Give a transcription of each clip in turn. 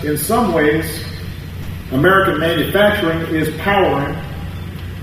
in some ways, American manufacturing is powering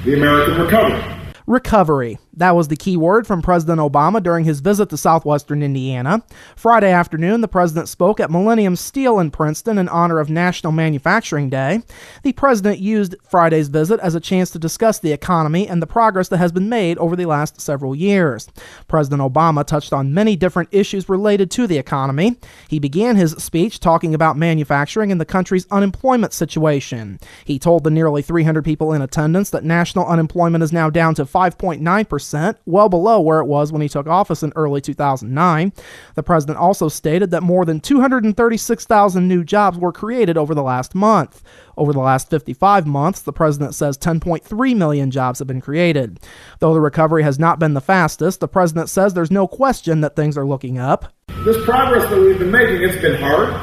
the American recovery. Recovery. That was the key word from President Obama during his visit to southwestern Indiana. Friday afternoon, the president spoke at Millennium Steel in Princeton in honor of National Manufacturing Day. The president used Friday's visit as a chance to discuss the economy and the progress that has been made over the last several years. President Obama touched on many different issues related to the economy. He began his speech talking about manufacturing and the country's unemployment situation. He told the nearly 300 people in attendance that national unemployment is now down to 5.9%, well below where it was when he took office in early 2009. The president also stated that more than 236,000 new jobs were created over the last month. Over the last 55 months, the president says 10.3 million jobs have been created. Though the recovery has not been the fastest, the president says there's no question that things are looking up. This progress that we've been making, it's been hard.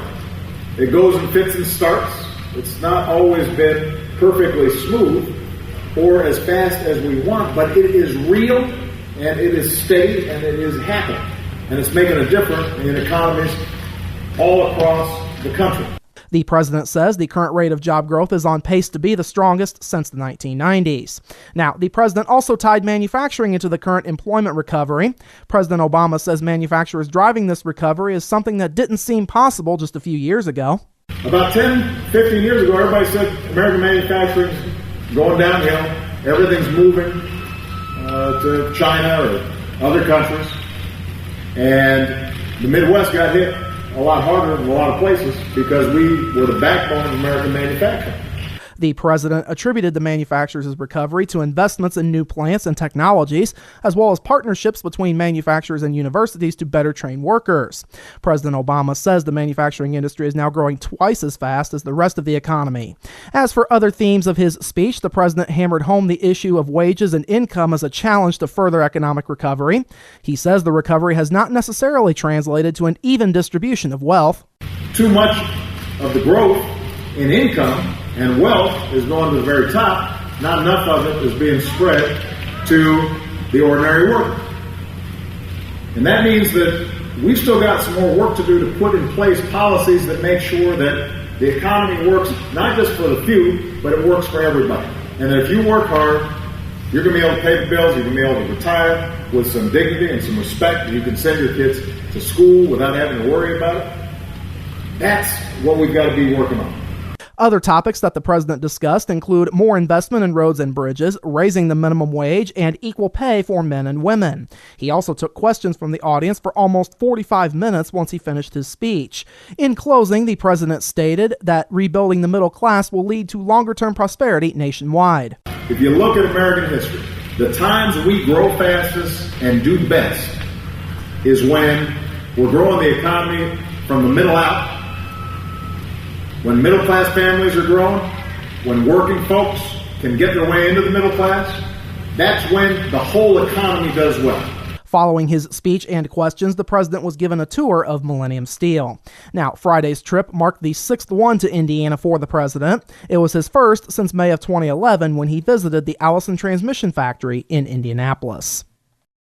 It goes in fits and starts. It's not always been perfectly smooth or as fast as we want, but it is real, and it is steady, and it is happening. And it's making a difference in economies all across the country. The president says the current rate of job growth is on pace to be the strongest since the 1990s. Now, the president also tied manufacturing into the current employment recovery. President Obama says manufacturers driving this recovery is something that didn't seem possible just a few years ago. About 10, 15 years ago, everybody said American manufacturing is going downhill. Everything's moving to China or other countries. And the Midwest got hit a lot harder in a lot of places because we were the backbone of American manufacturing. The president attributed the manufacturers' recovery to investments in new plants and technologies, as well as partnerships between manufacturers and universities to better train workers. President Obama says the manufacturing industry is now growing twice as fast as the rest of the economy. As for other themes of his speech, the president hammered home the issue of wages and income as a challenge to further economic recovery. He says the recovery has not necessarily translated to an even distribution of wealth. Too much of the growth in income and wealth is going to the very top. Not enough of it is being spread to the ordinary worker. And that means that we've still got some more work to do to put in place policies that make sure that the economy works not just for the few, but it works for everybody. And that if you work hard, you're going to be able to pay the bills, you're going to be able to retire with some dignity and some respect, and you can send your kids to school without having to worry about it. That's what we've got to be working on. Other topics that the president discussed include more investment in roads and bridges, raising the minimum wage, and equal pay for men and women. He also took questions from the audience for almost 45 minutes once he finished his speech. In closing, the president stated that rebuilding the middle class will lead to longer-term prosperity nationwide. If you look at American history, the times we grow fastest and do best is when we're growing the economy from the middle out. When middle-class families are growing, when working folks can get their way into the middle class, that's when the whole economy does well. Following his speech and questions, the president was given a tour of Millennium Steel. Now, Friday's trip marked the sixth one to Indiana for the president. It was his first since May of 2011 when he visited the Allison Transmission Factory in Indianapolis.